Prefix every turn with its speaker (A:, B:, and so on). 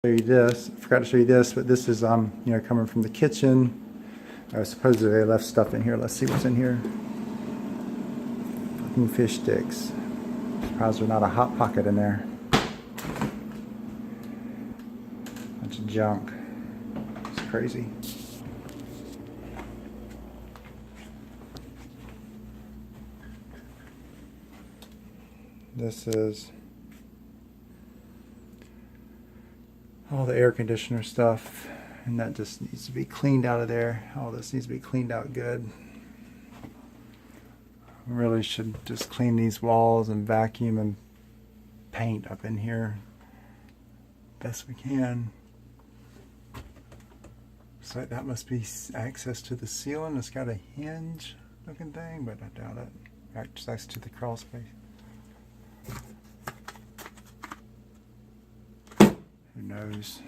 A: Show you this. I forgot to show you this, but this is you know, coming from the kitchen. Supposedly they left stuff in here. Let's see what's in here. Fucking fish sticks. Surprised there's not a hot pocket in there. Bunch of junk. It's crazy. This is all the air conditioner stuff, and that just needs to be cleaned out of there. All this needs to be cleaned out good. We really should just clean these walls and vacuum and paint up in here best we can. So that must be access to the ceiling. It's got a hinge looking thing, but I doubt it. Access to the crawl space. Who knows?